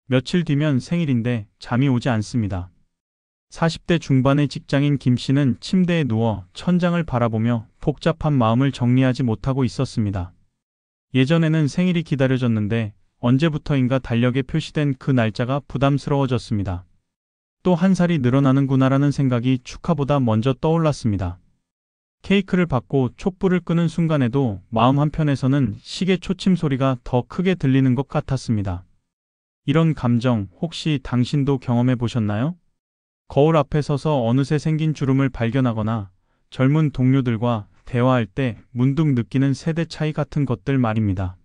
며칠 뒤면 생일인데 잠이 오지 않습니다. 40대 중반의 직장인 김 씨는 침대에 누워 천장을 바라보며 복잡한 마음을 정리하지 못하고 있었습니다. 예전에는 생일이 기다려졌는데 언제부터인가 달력에 표시된 그 날짜가 부담스러워졌습니다. 또 한 살이 늘어나는구나라는 생각이 축하보다 먼저 떠올랐습니다. 케이크를 받고 촛불을 끄는 순간에도 마음 한편에서는 시계 초침 소리가 더 크게 들리는 것 같았습니다. 이런 감정 혹시 당신도 경험해 보셨나요? 거울 앞에 서서 어느새 생긴 주름을 발견하거나 젊은 동료들과 대화할 때 문득 느끼는 세대 차이 같은 것들 말입니다.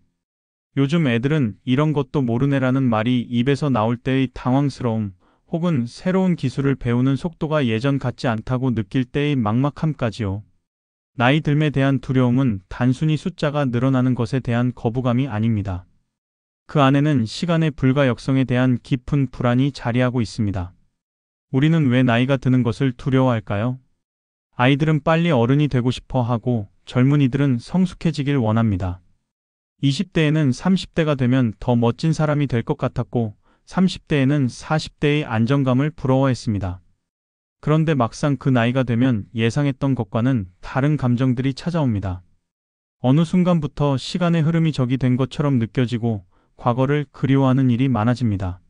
요즘 애들은 이런 것도 모르네라는 말이 입에서 나올 때의 당황스러움, 혹은 새로운 기술을 배우는 속도가 예전 같지 않다고 느낄 때의 막막함까지요. 나이 듦에 대한 두려움은 단순히 숫자가 늘어나는 것에 대한 거부감이 아닙니다. 그 안에는 시간의 불가역성에 대한 깊은 불안이 자리하고 있습니다. 우리는 왜 나이가 드는 것을 두려워할까요? 아이들은 빨리 어른이 되고 싶어 하고 젊은이들은 성숙해지길 원합니다. 20대에는 30대가 되면 더 멋진 사람이 될 것 같았고 30대에는 40대의 안정감을 부러워했습니다. 그런데 막상 그 나이가 되면 예상했던 것과는 다른 감정들이 찾아옵니다. 어느 순간부터 시간의 흐름이 적이 된 것처럼 느껴지고 과거를 그리워하는 일이 많아집니다.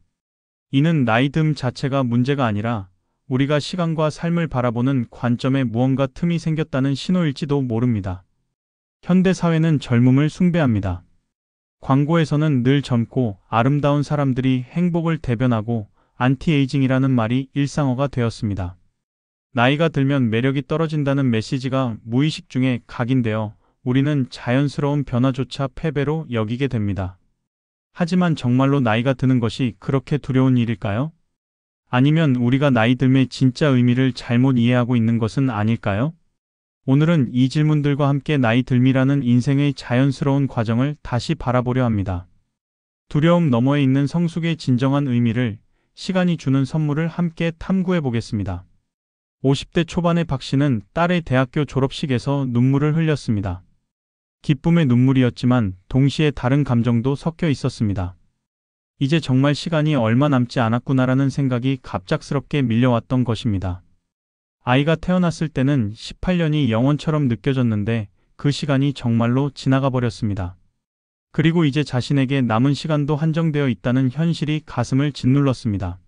이는 나이 듦 자체가 문제가 아니라 우리가 시간과 삶을 바라보는 관점에 무언가 틈이 생겼다는 신호일지도 모릅니다. 현대 사회는 젊음을 숭배합니다. 광고에서는 늘 젊고 아름다운 사람들이 행복을 대변하고 안티에이징이라는 말이 일상어가 되었습니다. 나이가 들면 매력이 떨어진다는 메시지가 무의식 중에 각인되어 우리는 자연스러운 변화조차 패배로 여기게 됩니다. 하지만 정말로 나이가 드는 것이 그렇게 두려운 일일까요? 아니면 우리가 나이 듦의 진짜 의미를 잘못 이해하고 있는 것은 아닐까요? 오늘은 이 질문들과 함께 나이 듦이라는 인생의 자연스러운 과정을 다시 바라보려 합니다. 두려움 너머에 있는 성숙의 진정한 의미를, 시간이 주는 선물을 함께 탐구해 보겠습니다. 50대 초반의 박 씨는 딸의 대학교 졸업식에서 눈물을 흘렸습니다. 기쁨의 눈물이었지만 동시에 다른 감정도 섞여 있었습니다. 이제 정말 시간이 얼마 남지 않았구나라는 생각이 갑작스럽게 밀려왔던 것입니다. 아이가 태어났을 때는 18년이 영원처럼 느껴졌는데 그 시간이 정말로 지나가 버렸습니다. 그리고 이제 자신에게 남은 시간도 한정되어 있다는 현실이 가슴을 짓눌렀습니다.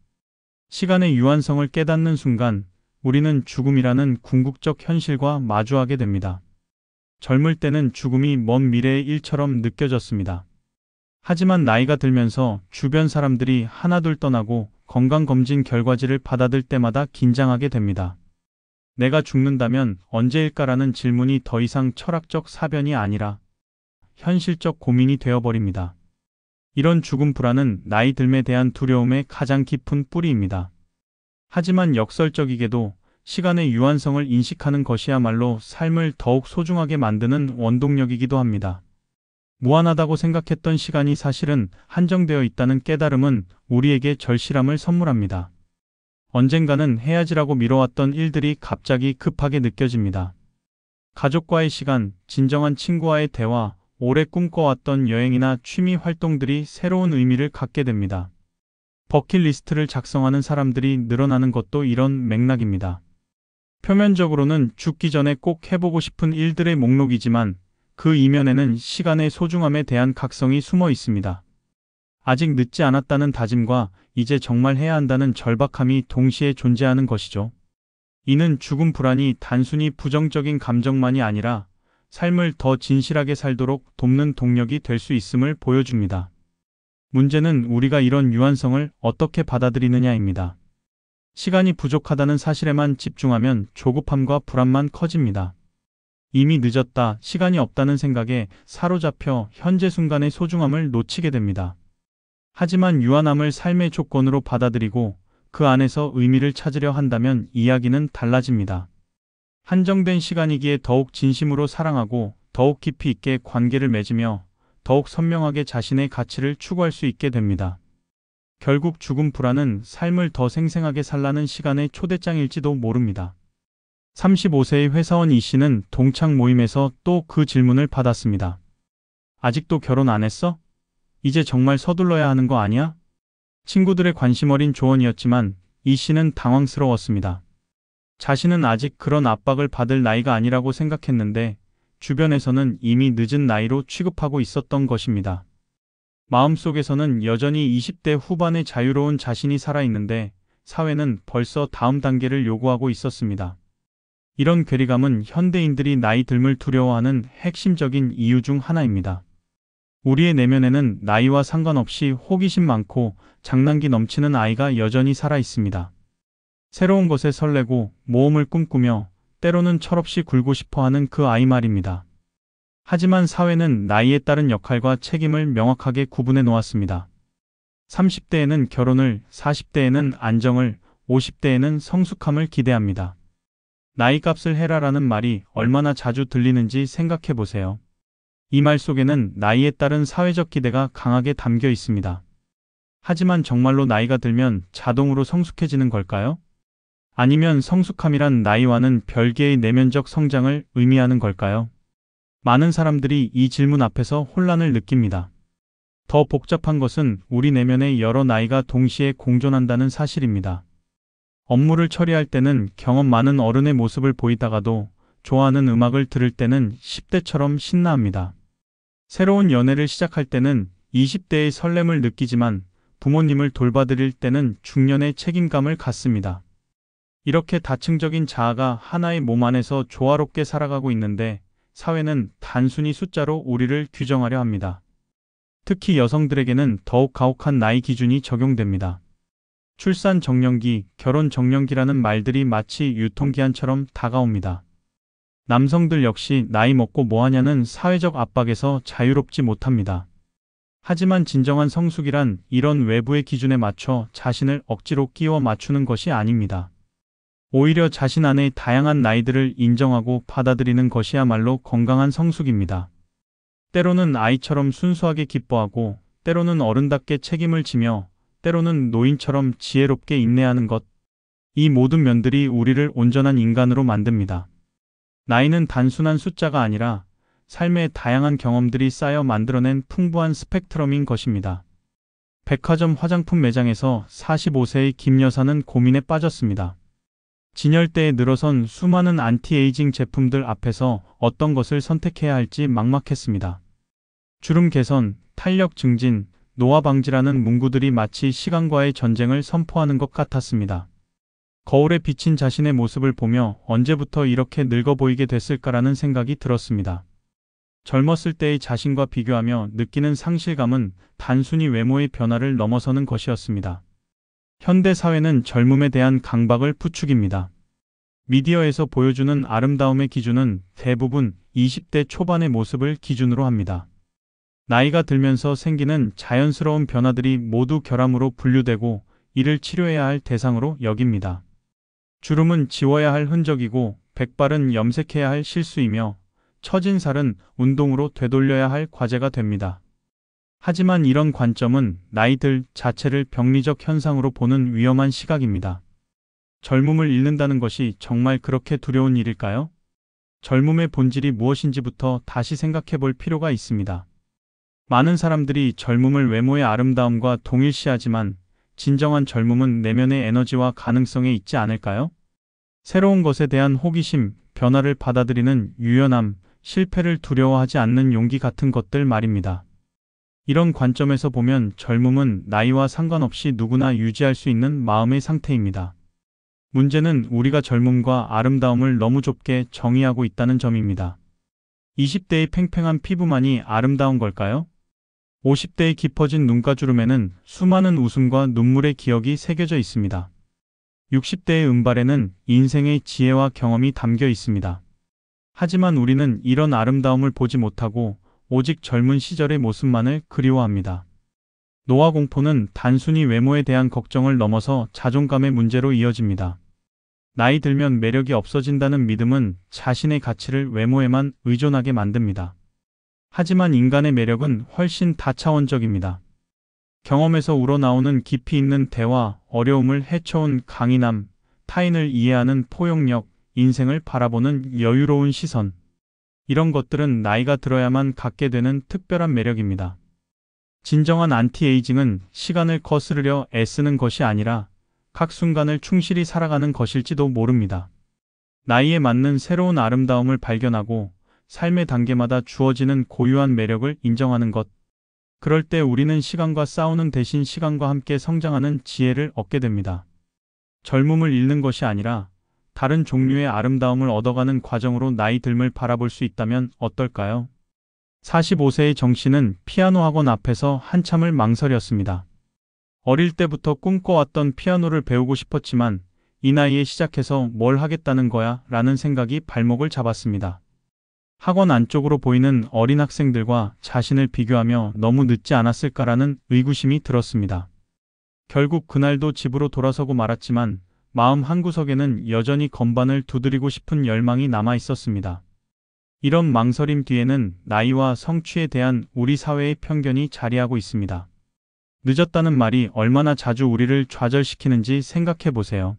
시간의 유한성을 깨닫는 순간 우리는 죽음이라는 궁극적 현실과 마주하게 됩니다. 젊을 때는 죽음이 먼 미래의 일처럼 느껴졌습니다. 하지만 나이가 들면서 주변 사람들이 하나둘 떠나고 건강검진 결과지를 받아들 때마다 긴장하게 됩니다. 내가 죽는다면 언제일까라는 질문이 더 이상 철학적 사변이 아니라 현실적 고민이 되어버립니다. 이런 죽음 불안은 나이 듦에 대한 두려움의 가장 깊은 뿌리입니다. 하지만 역설적이게도 시간의 유한성을 인식하는 것이야말로 삶을 더욱 소중하게 만드는 원동력이기도 합니다. 무한하다고 생각했던 시간이 사실은 한정되어 있다는 깨달음은 우리에게 절실함을 선물합니다. 언젠가는 해야지라고 미뤄왔던 일들이 갑자기 급하게 느껴집니다. 가족과의 시간, 진정한 친구와의 대화, 오래 꿈꿔왔던 여행이나 취미 활동들이 새로운 의미를 갖게 됩니다. 버킷리스트를 작성하는 사람들이 늘어나는 것도 이런 맥락입니다. 표면적으로는 죽기 전에 꼭 해보고 싶은 일들의 목록이지만 그 이면에는 시간의 소중함에 대한 각성이 숨어 있습니다. 아직 늦지 않았다는 다짐과 이제 정말 해야 한다는 절박함이 동시에 존재하는 것이죠. 이는 죽음 불안이 단순히 부정적인 감정만이 아니라 삶을 더 진실하게 살도록 돕는 동력이 될 수 있음을 보여줍니다. 문제는 우리가 이런 유한성을 어떻게 받아들이느냐입니다. 시간이 부족하다는 사실에만 집중하면 조급함과 불안만 커집니다. 이미 늦었다, 시간이 없다는 생각에 사로잡혀 현재 순간의 소중함을 놓치게 됩니다. 하지만 유한함을 삶의 조건으로 받아들이고 그 안에서 의미를 찾으려 한다면 이야기는 달라집니다. 한정된 시간이기에 더욱 진심으로 사랑하고 더욱 깊이 있게 관계를 맺으며 더욱 선명하게 자신의 가치를 추구할 수 있게 됩니다. 결국 죽음 불안은 삶을 더 생생하게 살라는 시간의 초대장일지도 모릅니다. 35세의 회사원 이 씨는 동창 모임에서 또 그 질문을 받았습니다. 아직도 결혼 안 했어? 이제 정말 서둘러야 하는 거 아니야? 친구들의 관심 어린 조언이었지만 이 씨는 당황스러웠습니다. 자신은 아직 그런 압박을 받을 나이가 아니라고 생각했는데 주변에서는 이미 늦은 나이로 취급하고 있었던 것입니다. 마음속에서는 여전히 20대 후반의 자유로운 자신이 살아있는데 사회는 벌써 다음 단계를 요구하고 있었습니다. 이런 괴리감은 현대인들이 나이 듦을 두려워하는 핵심적인 이유 중 하나입니다. 우리의 내면에는 나이와 상관없이 호기심 많고 장난기 넘치는 아이가 여전히 살아 있습니다. 새로운 것에 설레고 모험을 꿈꾸며 때로는 철없이 굴고 싶어하는 그 아이 말입니다. 하지만 사회는 나이에 따른 역할과 책임을 명확하게 구분해 놓았습니다. 30대에는 결혼을, 40대에는 안정을, 50대에는 성숙함을 기대합니다. 나이값을 해라라는 말이 얼마나 자주 들리는지 생각해 보세요. 이 말 속에는 나이에 따른 사회적 기대가 강하게 담겨 있습니다. 하지만 정말로 나이가 들면 자동으로 성숙해지는 걸까요? 아니면 성숙함이란 나이와는 별개의 내면적 성장을 의미하는 걸까요? 많은 사람들이 이 질문 앞에서 혼란을 느낍니다. 더 복잡한 것은 우리 내면의 여러 나이가 동시에 공존한다는 사실입니다. 업무를 처리할 때는 경험 많은 어른의 모습을 보이다가도 좋아하는 음악을 들을 때는 10대처럼 신나합니다. 새로운 연애를 시작할 때는 20대의 설렘을 느끼지만 부모님을 돌봐드릴 때는 중년의 책임감을 갖습니다. 이렇게 다층적인 자아가 하나의 몸 안에서 조화롭게 살아가고 있는데 사회는 단순히 숫자로 우리를 규정하려 합니다. 특히 여성들에게는 더욱 가혹한 나이 기준이 적용됩니다. 출산 정년기, 결혼 정년기라는 말들이 마치 유통기한처럼 다가옵니다. 남성들 역시 나이 먹고 뭐하냐는 사회적 압박에서 자유롭지 못합니다. 하지만 진정한 성숙이란 이런 외부의 기준에 맞춰 자신을 억지로 끼워 맞추는 것이 아닙니다. 오히려 자신 안의 다양한 나이들을 인정하고 받아들이는 것이야말로 건강한 성숙입니다. 때로는 아이처럼 순수하게 기뻐하고, 때로는 어른답게 책임을 지며, 때로는 노인처럼 지혜롭게 인내하는 것. 이 모든 면들이 우리를 온전한 인간으로 만듭니다. 나이는 단순한 숫자가 아니라 삶의 다양한 경험들이 쌓여 만들어낸 풍부한 스펙트럼인 것입니다. 백화점 화장품 매장에서 45세의 김 여사는 고민에 빠졌습니다. 진열대에 늘어선 수많은 안티에이징 제품들 앞에서 어떤 것을 선택해야 할지 막막했습니다. 주름 개선, 탄력 증진, 노화 방지라는 문구들이 마치 시간과의 전쟁을 선포하는 것 같았습니다. 거울에 비친 자신의 모습을 보며 언제부터 이렇게 늙어 보이게 됐을까라는 생각이 들었습니다. 젊었을 때의 자신과 비교하며 느끼는 상실감은 단순히 외모의 변화를 넘어서는 것이었습니다. 현대 사회는 젊음에 대한 강박을 부추깁니다. 미디어에서 보여주는 아름다움의 기준은 대부분 20대 초반의 모습을 기준으로 합니다. 나이가 들면서 생기는 자연스러운 변화들이 모두 결함으로 분류되고 이를 치료해야 할 대상으로 여깁니다. 주름은 지워야 할 흔적이고 백발은 염색해야 할 실수이며 처진 살은 운동으로 되돌려야 할 과제가 됩니다. 하지만 이런 관점은 나이들 자체를 병리적 현상으로 보는 위험한 시각입니다. 젊음을 잃는다는 것이 정말 그렇게 두려운 일일까요? 젊음의 본질이 무엇인지부터 다시 생각해 볼 필요가 있습니다. 많은 사람들이 젊음을 외모의 아름다움과 동일시하지만 진정한 젊음은 내면의 에너지와 가능성에 있지 않을까요? 새로운 것에 대한 호기심, 변화를 받아들이는 유연함, 실패를 두려워하지 않는 용기 같은 것들 말입니다. 이런 관점에서 보면 젊음은 나이와 상관없이 누구나 유지할 수 있는 마음의 상태입니다. 문제는 우리가 젊음과 아름다움을 너무 좁게 정의하고 있다는 점입니다. 20대의 팽팽한 피부만이 아름다운 걸까요? 50대의 깊어진 눈가주름에는 수많은 웃음과 눈물의 기억이 새겨져 있습니다. 60대의 은발에는 인생의 지혜와 경험이 담겨 있습니다. 하지만 우리는 이런 아름다움을 보지 못하고 오직 젊은 시절의 모습만을 그리워합니다. 노화 공포는 단순히 외모에 대한 걱정을 넘어서 자존감의 문제로 이어집니다. 나이 들면 매력이 없어진다는 믿음은 자신의 가치를 외모에만 의존하게 만듭니다. 하지만 인간의 매력은 훨씬 다차원적입니다. 경험에서 우러나오는 깊이 있는 대화, 어려움을 헤쳐온 강인함, 타인을 이해하는 포용력, 인생을 바라보는 여유로운 시선. 이런 것들은 나이가 들어야만 갖게 되는 특별한 매력입니다. 진정한 안티에이징은 시간을 거스르려 애쓰는 것이 아니라 각 순간을 충실히 살아가는 것일지도 모릅니다. 나이에 맞는 새로운 아름다움을 발견하고 삶의 단계마다 주어지는 고유한 매력을 인정하는 것. 그럴 때 우리는 시간과 싸우는 대신 시간과 함께 성장하는 지혜를 얻게 됩니다. 젊음을 잃는 것이 아니라 다른 종류의 아름다움을 얻어가는 과정으로 나이 듦을 바라볼 수 있다면 어떨까요? 45세의 정 씨는 피아노 학원 앞에서 한참을 망설였습니다. 어릴 때부터 꿈꿔왔던 피아노를 배우고 싶었지만 이 나이에 시작해서 뭘 하겠다는 거야 라는 생각이 발목을 잡았습니다. 학원 안쪽으로 보이는 어린 학생들과 자신을 비교하며 너무 늦지 않았을까라는 의구심이 들었습니다. 결국 그날도 집으로 돌아서고 말았지만 마음 한구석에는 여전히 건반을 두드리고 싶은 열망이 남아 있었습니다. 이런 망설임 뒤에는 나이와 성취에 대한 우리 사회의 편견이 자리하고 있습니다. 늦었다는 말이 얼마나 자주 우리를 좌절시키는지 생각해 보세요.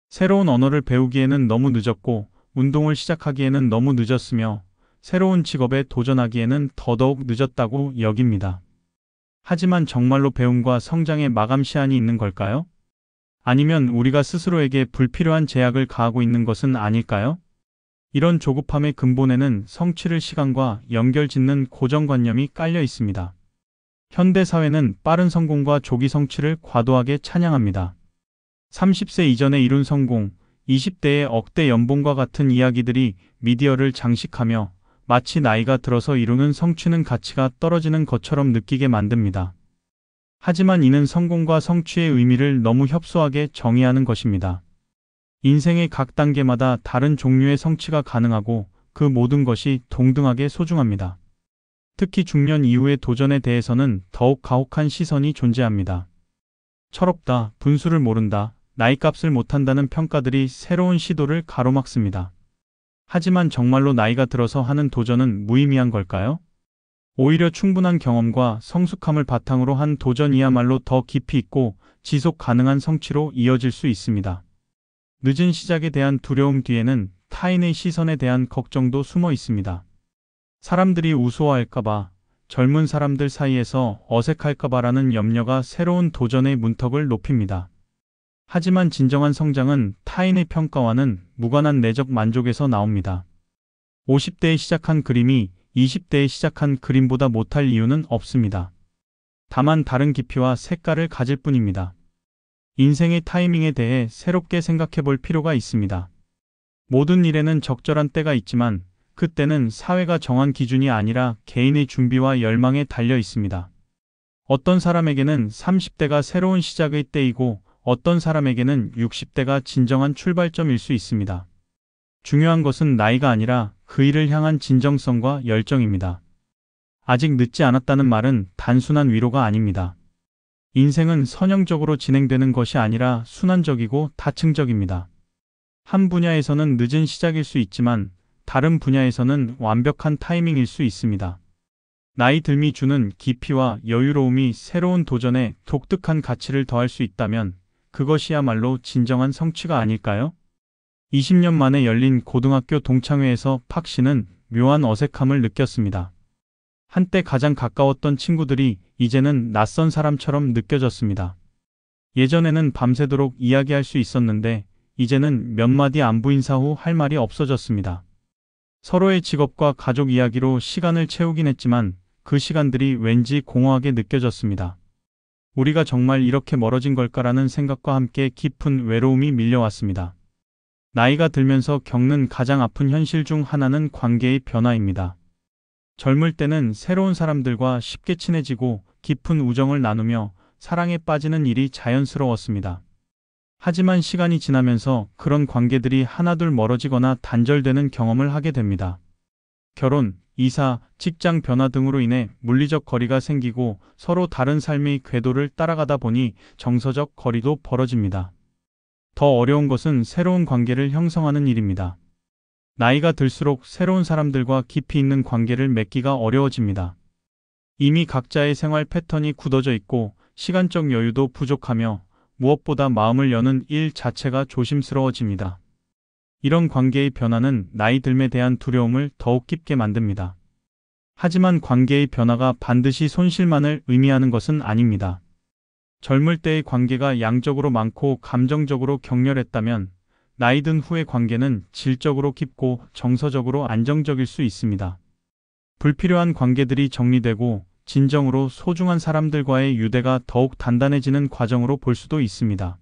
새로운 언어를 배우기에는 너무 늦었고, 운동을 시작하기에는 너무 늦었으며, 새로운 직업에 도전하기에는 더더욱 늦었다고 여깁니다. 하지만 정말로 배움과 성장의 마감 시한이 있는 걸까요? 아니면 우리가 스스로에게 불필요한 제약을 가하고 있는 것은 아닐까요? 이런 조급함의 근본에는 성취를 시간과 연결짓는 고정관념이 깔려 있습니다. 현대 사회는 빠른 성공과 조기 성취를 과도하게 찬양합니다. 30세 이전에 이룬 성공, 20대의 억대 연봉과 같은 이야기들이 미디어를 장식하며 마치 나이가 들어서 이루는 성취는 가치가 떨어지는 것처럼 느끼게 만듭니다. 하지만 이는 성공과 성취의 의미를 너무 협소하게 정의하는 것입니다. 인생의 각 단계마다 다른 종류의 성취가 가능하고 그 모든 것이 동등하게 소중합니다. 특히 중년 이후의 도전에 대해서는 더욱 가혹한 시선이 존재합니다. 철없다, 분수를 모른다, 나이값을 못한다는 평가들이 새로운 시도를 가로막습니다. 하지만 정말로 나이가 들어서 하는 도전은 무의미한 걸까요? 오히려 충분한 경험과 성숙함을 바탕으로 한 도전이야말로 더 깊이 있고 지속 가능한 성취로 이어질 수 있습니다. 늦은 시작에 대한 두려움 뒤에는 타인의 시선에 대한 걱정도 숨어 있습니다. 사람들이 우스워할까봐, 젊은 사람들 사이에서 어색할까봐라는 염려가 새로운 도전의 문턱을 높입니다. 하지만 진정한 성장은 타인의 평가와는 무관한 내적 만족에서 나옵니다. 50대에 시작한 그림이 20대에 시작한 그림보다 못할 이유는 없습니다. 다만 다른 깊이와 색깔을 가질 뿐입니다. 인생의 타이밍에 대해 새롭게 생각해 볼 필요가 있습니다. 모든 일에는 적절한 때가 있지만 그 때는 사회가 정한 기준이 아니라 개인의 준비와 열망에 달려 있습니다. 어떤 사람에게는 30대가 새로운 시작의 때이고 어떤 사람에게는 60대가 진정한 출발점일 수 있습니다. 중요한 것은 나이가 아니라 그 일을 향한 진정성과 열정입니다. 아직 늦지 않았다는 말은 단순한 위로가 아닙니다. 인생은 선형적으로 진행되는 것이 아니라 순환적이고 다층적입니다. 한 분야에서는 늦은 시작일 수 있지만 다른 분야에서는 완벽한 타이밍일 수 있습니다. 나이 듦이 주는 깊이와 여유로움이 새로운 도전에 독특한 가치를 더할 수 있다면 그것이야말로 진정한 성취가 아닐까요? 20년 만에 열린 고등학교 동창회에서 팍 씨는 묘한 어색함을 느꼈습니다. 한때 가장 가까웠던 친구들이 이제는 낯선 사람처럼 느껴졌습니다. 예전에는 밤새도록 이야기할 수 있었는데 이제는 몇 마디 안부 인사 후 할 말이 없어졌습니다. 서로의 직업과 가족 이야기로 시간을 채우긴 했지만 그 시간들이 왠지 공허하게 느껴졌습니다. 우리가 정말 이렇게 멀어진 걸까라는 생각과 함께 깊은 외로움이 밀려왔습니다. 나이가 들면서 겪는 가장 아픈 현실 중 하나는 관계의 변화입니다. 젊을 때는 새로운 사람들과 쉽게 친해지고 깊은 우정을 나누며 사랑에 빠지는 일이 자연스러웠습니다. 하지만 시간이 지나면서 그런 관계들이 하나둘 멀어지거나 단절되는 경험을 하게 됩니다. 결혼, 이사, 직장 변화 등으로 인해 물리적 거리가 생기고 서로 다른 삶의 궤도를 따라가다 보니 정서적 거리도 벌어집니다. 더 어려운 것은 새로운 관계를 형성하는 일입니다. 나이가 들수록 새로운 사람들과 깊이 있는 관계를 맺기가 어려워집니다. 이미 각자의 생활 패턴이 굳어져 있고 시간적 여유도 부족하며 무엇보다 마음을 여는 일 자체가 조심스러워집니다. 이런 관계의 변화는 나이 듦에 대한 두려움을 더욱 깊게 만듭니다. 하지만 관계의 변화가 반드시 손실만을 의미하는 것은 아닙니다. 젊을 때의 관계가 양적으로 많고 감정적으로 격렬했다면 나이 든 후의 관계는 질적으로 깊고 정서적으로 안정적일 수 있습니다. 불필요한 관계들이 정리되고 진정으로 소중한 사람들과의 유대가 더욱 단단해지는 과정으로 볼 수도 있습니다.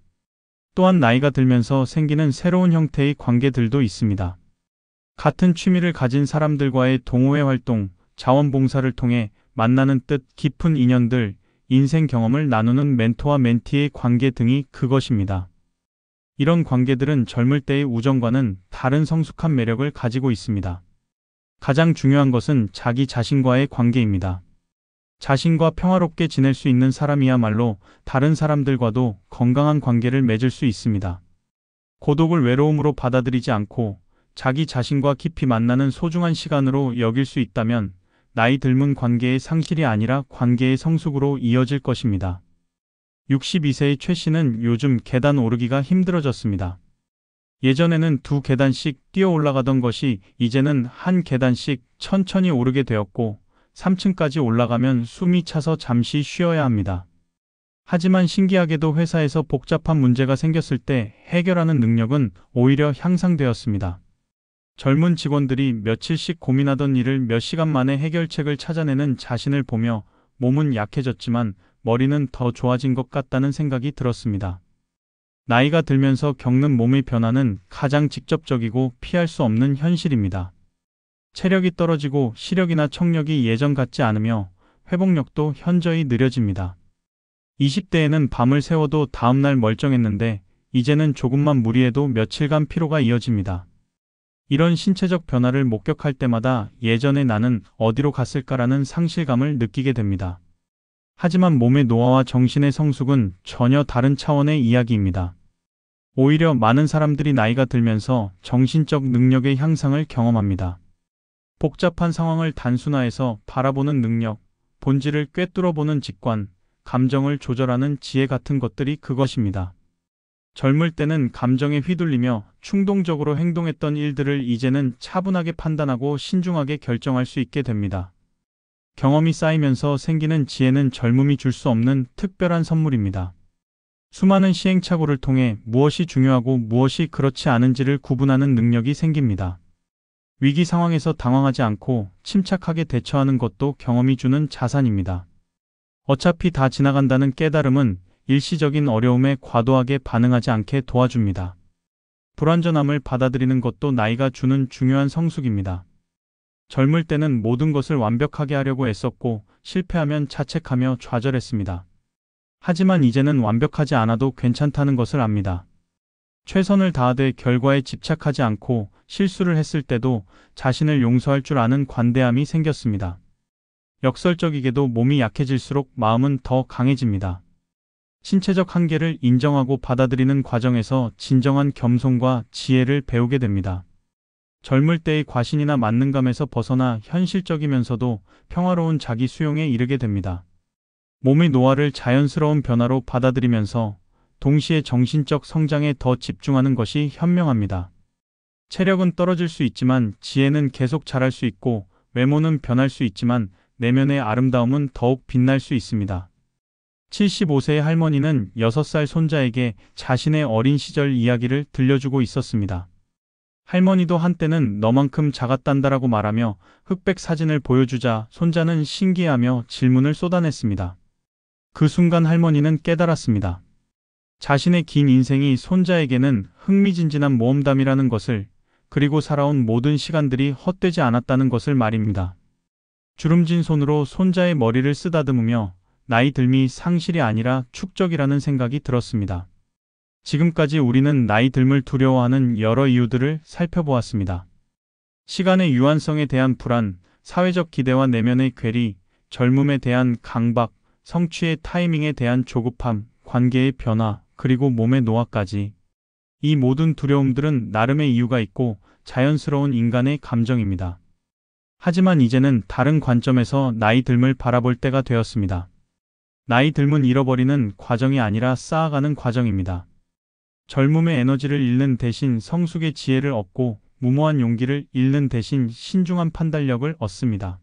또한 나이가 들면서 생기는 새로운 형태의 관계들도 있습니다. 같은 취미를 가진 사람들과의 동호회 활동, 자원봉사를 통해 만나는 뜻 깊은 인연들, 인생 경험을 나누는 멘토와 멘티의 관계 등이 그것입니다. 이런 관계들은 젊을 때의 우정과는 다른 성숙한 매력을 가지고 있습니다. 가장 중요한 것은 자기 자신과의 관계입니다. 자신과 평화롭게 지낼 수 있는 사람이야말로 다른 사람들과도 건강한 관계를 맺을 수 있습니다. 고독을 외로움으로 받아들이지 않고 자기 자신과 깊이 만나는 소중한 시간으로 여길 수 있다면 나이 들면 관계의 상실이 아니라 관계의 성숙으로 이어질 것입니다. 62세의 최 씨는 요즘 계단 오르기가 힘들어졌습니다. 예전에는 2계단씩 뛰어 올라가던 것이 이제는 한 계단씩 천천히 오르게 되었고 3층까지 올라가면 숨이 차서 잠시 쉬어야 합니다. 하지만 신기하게도 회사에서 복잡한 문제가 생겼을 때 해결하는 능력은 오히려 향상되었습니다. 젊은 직원들이 며칠씩 고민하던 일을 몇 시간 만에 해결책을 찾아내는 자신을 보며 몸은 약해졌지만 머리는 더 좋아진 것 같다는 생각이 들었습니다. 나이가 들면서 겪는 몸의 변화는 가장 직접적이고 피할 수 없는 현실입니다. 체력이 떨어지고 시력이나 청력이 예전 같지 않으며 회복력도 현저히 느려집니다. 20대에는 밤을 새워도 다음날 멀쩡했는데 이제는 조금만 무리해도 며칠간 피로가 이어집니다. 이런 신체적 변화를 목격할 때마다 예전의 나는 어디로 갔을까라는 상실감을 느끼게 됩니다. 하지만 몸의 노화와 정신의 성숙은 전혀 다른 차원의 이야기입니다. 오히려 많은 사람들이 나이가 들면서 정신적 능력의 향상을 경험합니다. 복잡한 상황을 단순화해서 바라보는 능력, 본질을 꿰뚫어보는 직관, 감정을 조절하는 지혜 같은 것들이 그것입니다. 젊을 때는 감정에 휘둘리며 충동적으로 행동했던 일들을 이제는 차분하게 판단하고 신중하게 결정할 수 있게 됩니다. 경험이 쌓이면서 생기는 지혜는 젊음이 줄 수 없는 특별한 선물입니다. 수많은 시행착오를 통해 무엇이 중요하고 무엇이 그렇지 않은지를 구분하는 능력이 생깁니다. 위기 상황에서 당황하지 않고 침착하게 대처하는 것도 경험이 주는 자산입니다. 어차피 다 지나간다는 깨달음은 일시적인 어려움에 과도하게 반응하지 않게 도와줍니다. 불완전함을 받아들이는 것도 나이가 주는 중요한 성숙입니다. 젊을 때는 모든 것을 완벽하게 하려고 애썼고 실패하면 자책하며 좌절했습니다. 하지만 이제는 완벽하지 않아도 괜찮다는 것을 압니다. 최선을 다하되 결과에 집착하지 않고 실수를 했을 때도 자신을 용서할 줄 아는 관대함이 생겼습니다. 역설적이게도 몸이 약해질수록 마음은 더 강해집니다. 신체적 한계를 인정하고 받아들이는 과정에서 진정한 겸손과 지혜를 배우게 됩니다. 젊을 때의 과신이나 만능감에서 벗어나 현실적이면서도 평화로운 자기 수용에 이르게 됩니다. 몸의 노화를 자연스러운 변화로 받아들이면서 동시에 정신적 성장에 더 집중하는 것이 현명합니다. 체력은 떨어질 수 있지만 지혜는 계속 자랄 수 있고 외모는 변할 수 있지만 내면의 아름다움은 더욱 빛날 수 있습니다. 75세의 할머니는 6살 손자에게 자신의 어린 시절 이야기를 들려주고 있었습니다. 할머니도 한때는 너만큼 작았단다라고 말하며 흑백 사진을 보여주자 손자는 신기해하며 질문을 쏟아냈습니다. 그 순간 할머니는 깨달았습니다. 자신의 긴 인생이 손자에게는 흥미진진한 모험담이라는 것을, 그리고 살아온 모든 시간들이 헛되지 않았다는 것을 말입니다. 주름진 손으로 손자의 머리를 쓰다듬으며 나이 들미 상실이 아니라 축적이라는 생각이 들었습니다. 지금까지 우리는 나이 듦을 두려워하는 여러 이유들을 살펴보았습니다. 시간의 유한성에 대한 불안, 사회적 기대와 내면의 괴리, 젊음에 대한 강박, 성취의 타이밍에 대한 조급함, 관계의 변화, 그리고 몸의 노화까지. 이 모든 두려움들은 나름의 이유가 있고 자연스러운 인간의 감정입니다. 하지만 이제는 다른 관점에서 나이 듦을 바라볼 때가 되었습니다. 나이 듦은 잃어버리는 과정이 아니라 쌓아가는 과정입니다. 젊음의 에너지를 잃는 대신 성숙의 지혜를 얻고 무모한 용기를 잃는 대신 신중한 판단력을 얻습니다.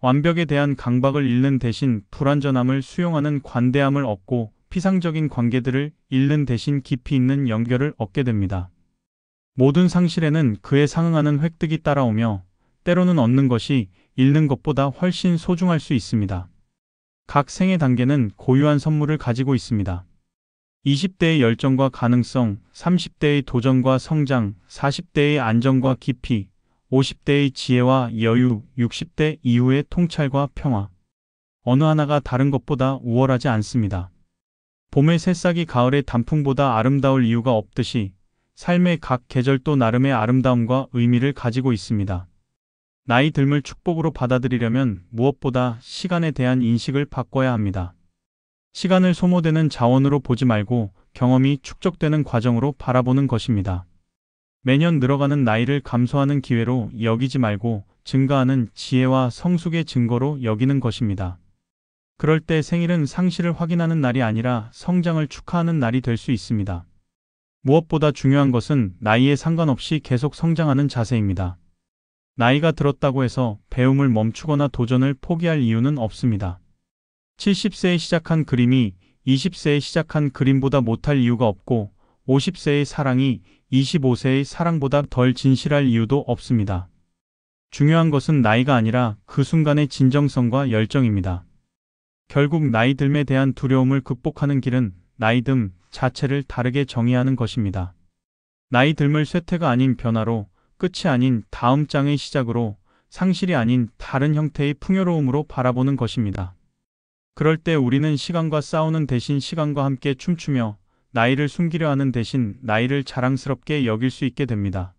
완벽에 대한 강박을 잃는 대신 불완전함을 수용하는 관대함을 얻고 피상적인 관계들을 잃는 대신 깊이 있는 연결을 얻게 됩니다. 모든 상실에는 그에 상응하는 획득이 따라오며 때로는 얻는 것이 잃는 것보다 훨씬 소중할 수 있습니다. 각 생애 단계는 고유한 선물을 가지고 있습니다. 20대의 열정과 가능성, 30대의 도전과 성장, 40대의 안정과 깊이, 50대의 지혜와 여유, 60대 이후의 통찰과 평화. 어느 하나가 다른 것보다 우월하지 않습니다. 봄의 새싹이 가을의 단풍보다 아름다울 이유가 없듯이 삶의 각 계절도 나름의 아름다움과 의미를 가지고 있습니다. 나이 듦을 축복으로 받아들이려면 무엇보다 시간에 대한 인식을 바꿔야 합니다. 시간을 소모되는 자원으로 보지 말고 경험이 축적되는 과정으로 바라보는 것입니다. 매년 늘어가는 나이를 감소하는 기회로 여기지 말고 증가하는 지혜와 성숙의 증거로 여기는 것입니다. 그럴 때 생일은 상실을 확인하는 날이 아니라 성장을 축하하는 날이 될 수 있습니다. 무엇보다 중요한 것은 나이에 상관없이 계속 성장하는 자세입니다. 나이가 들었다고 해서 배움을 멈추거나 도전을 포기할 이유는 없습니다. 70세에 시작한 그림이 20세에 시작한 그림보다 못할 이유가 없고 50세의 사랑이 25세의 사랑보다 덜 진실할 이유도 없습니다. 중요한 것은 나이가 아니라 그 순간의 진정성과 열정입니다. 결국 나이 듦에 대한 두려움을 극복하는 길은 나이 듦 자체를 다르게 정의하는 것입니다. 나이 듦을 쇠퇴가 아닌 변화로, 끝이 아닌 다음 장의 시작으로, 상실이 아닌 다른 형태의 풍요로움으로 바라보는 것입니다. 그럴 때 우리는 시간과 싸우는 대신 시간과 함께 춤추며 나이를 숨기려 하는 대신 나이를 자랑스럽게 여길 수 있게 됩니다.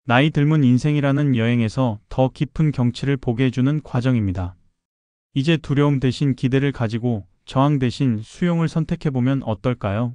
나이 듦은 인생이라는 여행에서 더 깊은 경치를 보게 해주는 과정입니다. 이제 두려움 대신 기대를 가지고 저항 대신 수용을 선택해보면 어떨까요?